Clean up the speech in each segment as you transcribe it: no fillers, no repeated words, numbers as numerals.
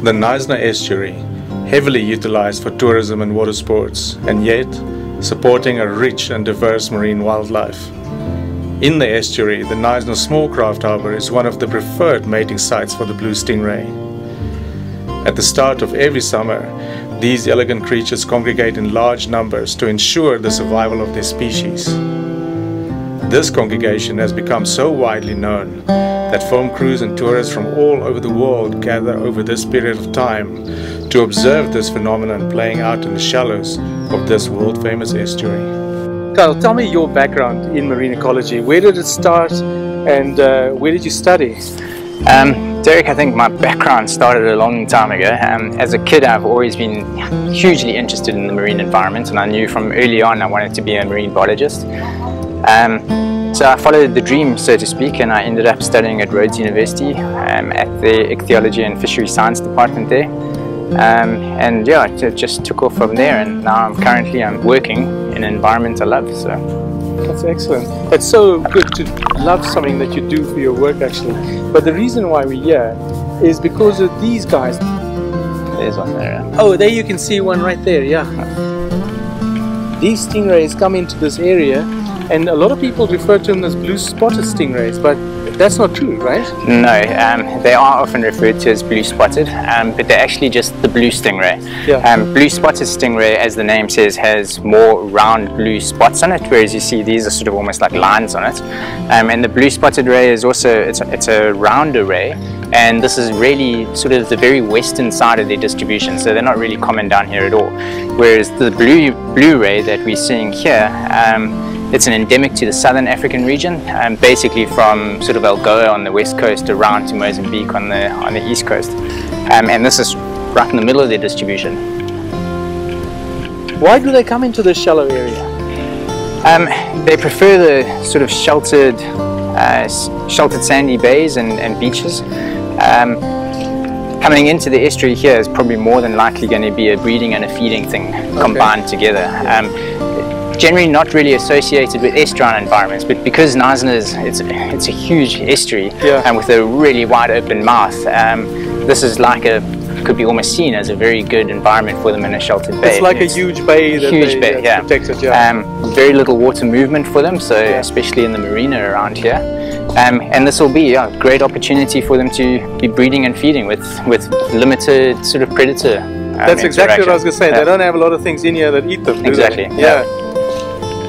The Knysna estuary, heavily utilized for tourism and water sports, and yet supporting a rich and diverse marine wildlife. In the estuary, the Knysna Small Craft Harbour is one of the preferred mating sites for the blue stingray. At the start of every summer, these elegant creatures congregate in large numbers to ensure the survival of their species. This congregation has become so widely known that film crews and tourists from all over the world gather over this period of time to observe this phenomenon playing out in the shallows of this world-famous estuary. Kyle, tell me your background in marine ecology. Where did it start and where did you study? Derek, I think my background started a long time ago. As a kid, I've always been hugely interested in the marine environment, and I knew from early on I wanted to be a marine biologist. So I followed the dream, so to speak, and I ended up studying at Rhodes University at the Ichthyology and Fishery Science department there. And yeah, it just took off from there, and now I'm working in an environment I love. So that's excellent. It's so good to love something that you do for your work, actually. But the reason why we're here is because of these guys. There's one there. Oh, there you can see one right there, yeah. These stingrays come into this area, and a lot of people refer to them as blue spotted stingrays, but that's not true, right? No, they are often referred to as blue spotted, but they're actually just the blue stingray. Yeah. Blue spotted stingray, as the name says, has more round blue spots on it, whereas you see these are sort of almost like lines on it. And the blue spotted ray is also, it's a rounder ray, and this is really sort of the very western side of their distribution, so they're not really common down here at all. Whereas the blue ray that we're seeing here, it's an endemic to the southern African region, basically from sort of Algoa on the west coast around to Mozambique on the east coast. And this is right in the middle of their distribution. Why do they come into this shallow area? They prefer the sort of sheltered sandy bays and beaches. Coming into the estuary here is probably more than likely going to be a breeding and a feeding thing combined together. Generally not really associated with estuarine environments, but because Knysna it's a huge estuary, and with a really wide open mouth, this is like could be almost seen as a very good environment for them in a sheltered bay. It's like a huge bay that protected, very little water movement for them, so especially in the marina around here. And this will be a great opportunity for them to be breeding and feeding with limited sort of predator. That's exactly what I was going to say. They don't have a lot of things in here that eat them. Exactly. Yeah.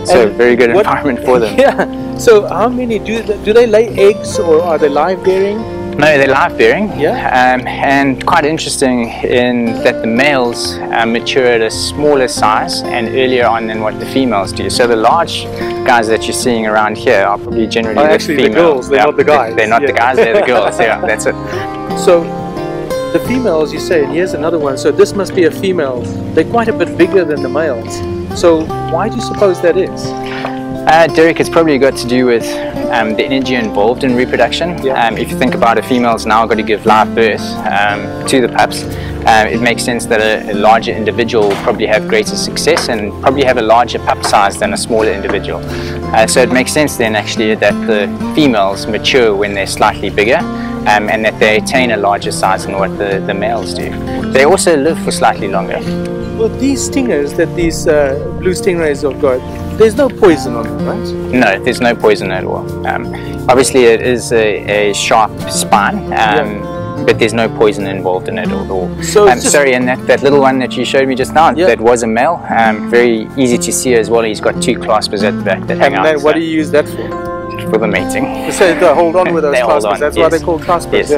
So very good environment for them. Yeah. So how many do they lay eggs, or are they live bearing? No, they're live bearing. Yeah. And quite interesting in that the males mature at a smaller size and earlier on than what the females do. So the large guys that you're seeing around here are probably generally the actually females. The girls. They're not the guys. They're not the guys. They're the girls. Yeah, that's it. So the females, you say, and here's another one. So this must be a female. They're quite a bit bigger than the males. So why do you suppose that is? Derek, it's probably got to do with the energy involved in reproduction. If you think about it, females now got to give live birth to the pups. It makes sense that a larger individual will probably have greater success and probably have a larger pup size than a smaller individual. So it makes sense then actually that the females mature when they're slightly bigger, and that they attain a larger size than what the males do. They also live for slightly longer. Well, these stingers that these blue stingrays have got, there's no poison on them, right? No, there's no poison at all. Obviously it is a sharp spine, but there's no poison involved in it at all. So sorry, and that little one that you showed me just now, that was a male. Very easy to see as well. He's got two claspers at the back that hang out. And what do you use that for? For the mating. So they hold on with those claspers. That's why they're called claspers.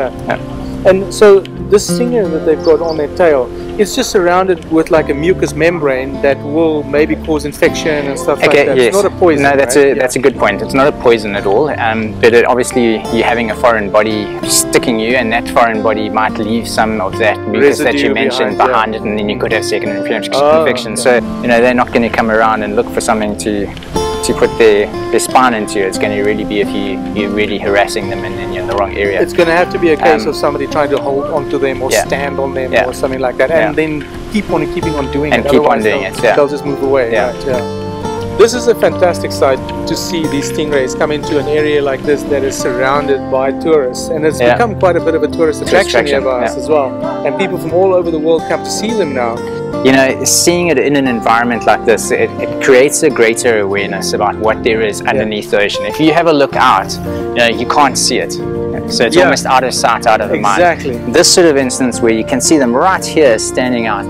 And so this stinger that they've got on their tail, it's just surrounded with like a mucous membrane that will maybe cause infection and stuff like that. It's not a poison. No, that's a good point. It's not a poison at all. But obviously you're having a foreign body sticking you, and that foreign body might leave some of that mucus that you mentioned behind it, and then you could have second infection. So they're not going to come around and look for something to put their spine into. It's going to really be if you're really harassing them and then you're in the wrong area. It's going to have to be a case of somebody trying to hold onto them or stand on them or something like that, and then keeping on doing it. And keep on doing it. They'll just move away. This is a fantastic sight to see these stingrays come into an area like this that is surrounded by tourists, and it's become quite a bit of a tourist attraction nearby us as well, and people from all over the world come to see them now. You know, seeing it in an environment like this, it creates a greater awareness about what there is underneath the ocean. If you have a look out, you know, you can't see it. So it's almost out of sight, out of the mind. Exactly. This sort of instance where you can see them right here standing out,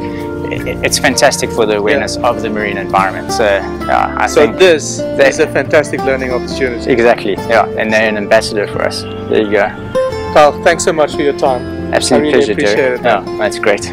it's fantastic for the awareness of the marine environment. So I think this is a fantastic learning opportunity. Exactly, yeah, and they're an ambassador for us. There you go. Carl, thanks so much for your time. Absolute I really pleasure, appreciate Derek. it. Yeah, that's great.